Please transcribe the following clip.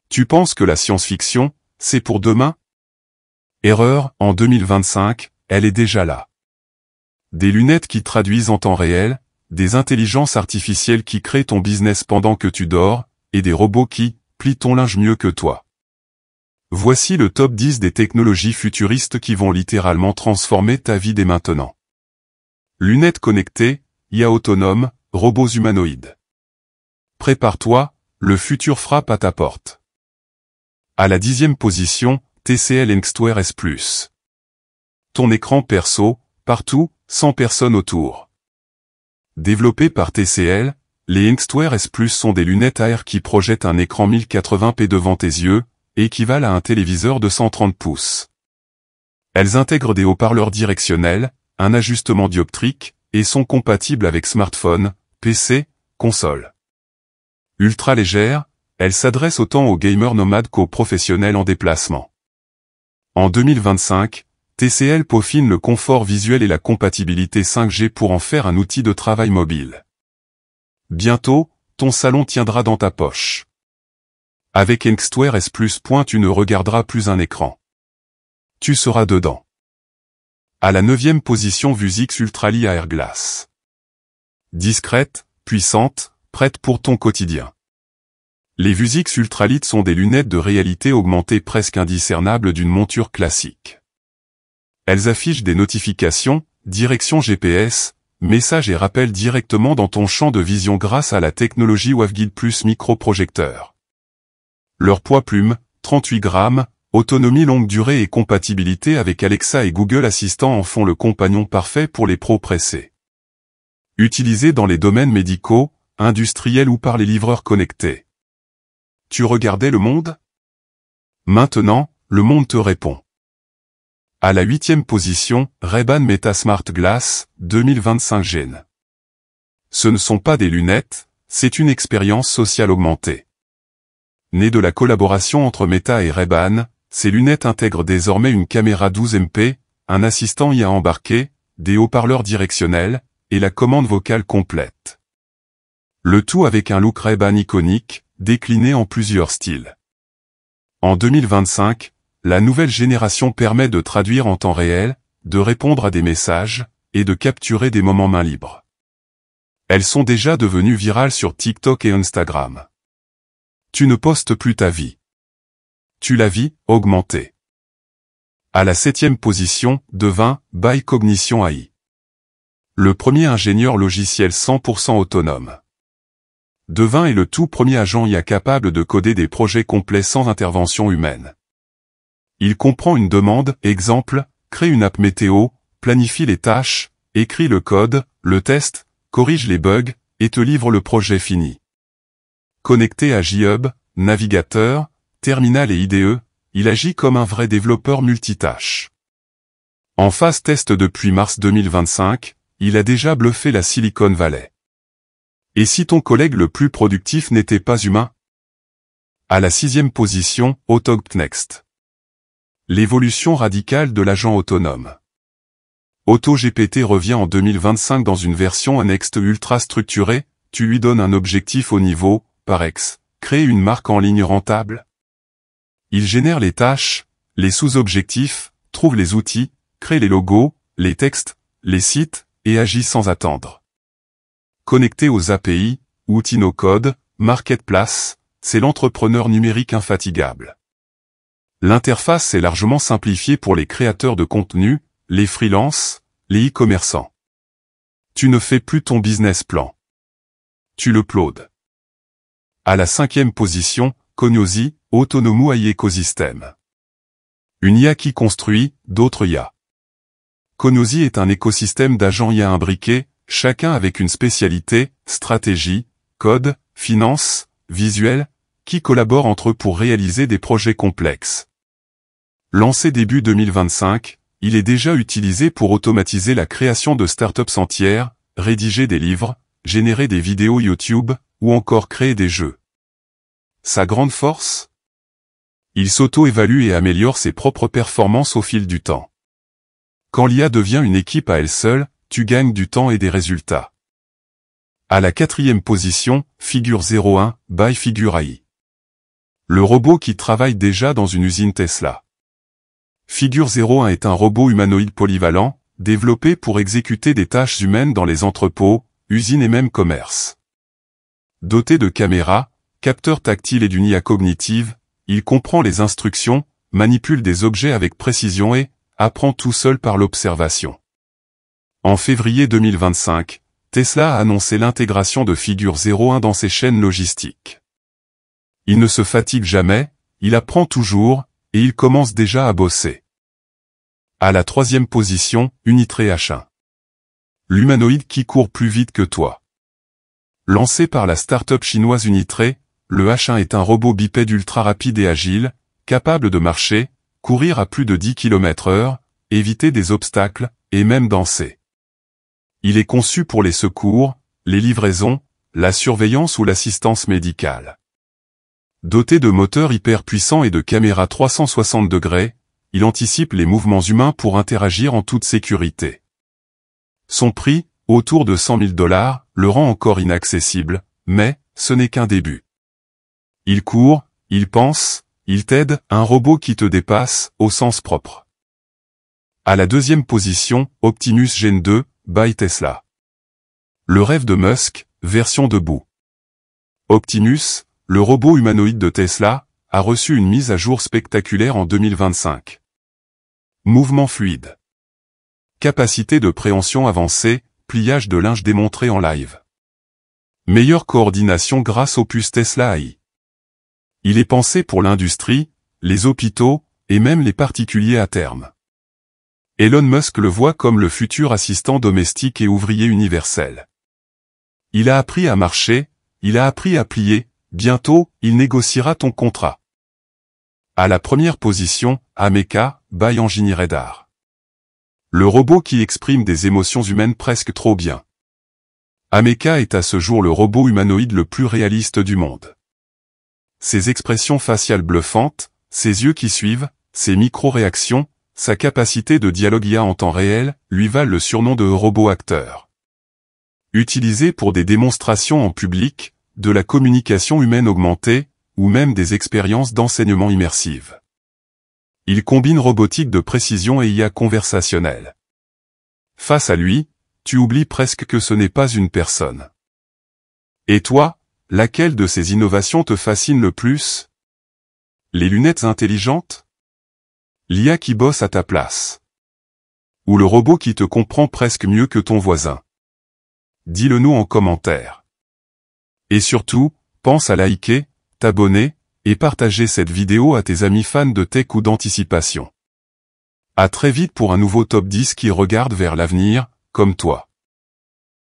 Tu penses que la science-fiction, c'est pour demain? Erreur, en 2025, elle est déjà là. Des lunettes qui traduisent en temps réel, des intelligences artificielles qui créent ton business pendant que tu dors, et des robots qui plient ton linge mieux que toi. Voici le top 10 des technologies futuristes qui vont littéralement transformer ta vie dès maintenant. Lunettes connectées, IA autonome, robots humanoïdes. Prépare-toi, le futur frappe à ta porte. À la 10e position, TCL Inkstware S+. Ton écran perso, partout, sans personne autour. Développés par TCL, les Inkstware S+ sont des lunettes AR qui projettent un écran 1080p devant tes yeux, équivalent à un téléviseur de 130 pouces. Elles intègrent des haut-parleurs directionnels, un ajustement dioptrique, et sont compatibles avec smartphone, PC, console. Ultra légères, elles s'adressent autant aux gamers nomades qu'aux professionnels en déplacement. En 2025, TCL peaufine le confort visuel et la compatibilité 5G pour en faire un outil de travail mobile. Bientôt, ton salon tiendra dans ta poche. Avec Inkstware S+, tu ne regarderas plus un écran. Tu seras dedans. À la 9e position, Vuzix Ultralit Air Glass. Discrète, puissante, prête pour ton quotidien. Les Vuzix Ultralit sont des lunettes de réalité augmentée presque indiscernables d'une monture classique. Elles affichent des notifications, direction GPS, messages et rappels directement dans ton champ de vision grâce à la technologie WaveGuide Plus microprojecteur. Leur poids plume, 38 grammes, autonomie longue durée et compatibilité avec Alexa et Google Assistant en font le compagnon parfait pour les pros pressés. Utilisés dans les domaines médicaux, industriels ou par les livreurs connectés. Tu regardais le monde? Maintenant, le monde te répond. À la 8e position, Ray-Ban Meta Smart Glass, 2025 Gen. Ce ne sont pas des lunettes, c'est une expérience sociale augmentée. Née de la collaboration entre Meta et Ray-Ban, ces lunettes intègrent désormais une caméra 12 MP, un assistant IA embarqué, des haut-parleurs directionnels, et la commande vocale complète. Le tout avec un look Ray-Ban iconique, décliné en plusieurs styles. En 2025, la nouvelle génération permet de traduire en temps réel, de répondre à des messages, et de capturer des moments main libres. Elles sont déjà devenues virales sur TikTok et Instagram. Tu ne postes plus ta vie. Tu la vis, augmentée. À la 7e position, Devin, by Cognition AI. Le premier ingénieur logiciel 100% autonome. Devin est le tout premier agent IA capable de coder des projets complets sans intervention humaine. Il comprend une demande, exemple, crée une app météo, planifie les tâches, écrit le code, le teste, corrige les bugs, et te livre le projet fini. Connecté à J-Hub, navigateur, terminal et IDE, il agit comme un vrai développeur multitâche. En phase test depuis mars 2025, il a déjà bluffé la Silicon Valley. Et si ton collègue le plus productif n'était pas humain? À la 6e position, AutoGPT. L'évolution radicale de l'agent autonome. AutoGPT revient en 2025 dans une version annexe ultra structurée, tu lui donnes un objectif au niveau, par ex, créer une marque en ligne rentable. Il génère les tâches, les sous-objectifs, trouve les outils, crée les logos, les textes, les sites, et agit sans attendre. Connecté aux API, outils no-code, marketplace, c'est l'entrepreneur numérique infatigable. L'interface est largement simplifiée pour les créateurs de contenu, les freelances, les e-commerçants. Tu ne fais plus ton business plan. Tu le uploades. À la 5e position, Cognosi, Autonomous AI Ecosystem. Une IA qui construit, d'autres IA. Cognosi est un écosystème d'agents IA imbriqués, chacun avec une spécialité, stratégie, code, finance, visuel, qui collaborent entre eux pour réaliser des projets complexes. Lancé début 2025, il est déjà utilisé pour automatiser la création de startups entières, rédiger des livres, générer des vidéos YouTube, ou encore créer des jeux. Sa grande force? Il s'auto-évalue et améliore ses propres performances au fil du temps. Quand l'IA devient une équipe à elle seule, tu gagnes du temps et des résultats. À la 4e position, Figure 01, by Figure AI. Le robot qui travaille déjà dans une usine Tesla. Figure 01 est un robot humanoïde polyvalent, développé pour exécuter des tâches humaines dans les entrepôts, usines et même commerces. Doté de caméras, capteurs tactiles et d'une IA cognitive, il comprend les instructions, manipule des objets avec précision et apprend tout seul par l'observation. En février 2025, Tesla a annoncé l'intégration de Figure 01 dans ses chaînes logistiques. Il ne se fatigue jamais, il apprend toujours, et il commence déjà à bosser. À la 3e position, Unitree H1. L'humanoïde qui court plus vite que toi. Lancé par la start-up chinoise Unitree, le H1 est un robot bipède ultra rapide et agile, capable de marcher, courir à plus de 10 km/h, éviter des obstacles, et même danser. Il est conçu pour les secours, les livraisons, la surveillance ou l'assistance médicale. Doté de moteurs hyper puissants et de caméras 360 degrés, il anticipe les mouvements humains pour interagir en toute sécurité. Son prix, autour de $100 000, le rend encore inaccessible, mais ce n'est qu'un début. Il court, il pense, il t'aide, un robot qui te dépasse, au sens propre. À la 2e position, Optimus Gen 2, by Tesla. Le rêve de Musk, version debout. Optimus, le robot humanoïde de Tesla, a reçu une mise à jour spectaculaire en 2025. Mouvement fluide. Capacité de préhension avancée, pliage de linge démontré en live. Meilleure coordination grâce aux puces Tesla AI. Il est pensé pour l'industrie, les hôpitaux, et même les particuliers à terme. Elon Musk le voit comme le futur assistant domestique et ouvrier universel. Il a appris à marcher, il a appris à plier, bientôt, il négociera ton contrat. À la 1re position, Ameca, by Engineer Radar. Le robot qui exprime des émotions humaines presque trop bien. Ameca est à ce jour le robot humanoïde le plus réaliste du monde. Ses expressions faciales bluffantes, ses yeux qui suivent, ses micro-réactions, sa capacité de dialogue IA en temps réel, lui valent le surnom de robot acteur. Utilisé pour des démonstrations en public, de la communication humaine augmentée, ou même des expériences d'enseignement immersives. Il combine robotique de précision et IA conversationnelle. Face à lui, tu oublies presque que ce n'est pas une personne. Et toi, laquelle de ces innovations te fascine le plus? Les lunettes intelligentes? L'IA qui bosse à ta place? Ou le robot qui te comprend presque mieux que ton voisin? Dis-le nous en commentaire. Et surtout, pense à liker, t'abonner, et partager cette vidéo à tes amis fans de tech ou d'anticipation. À très vite pour un nouveau top 10 qui regarde vers l'avenir, comme toi.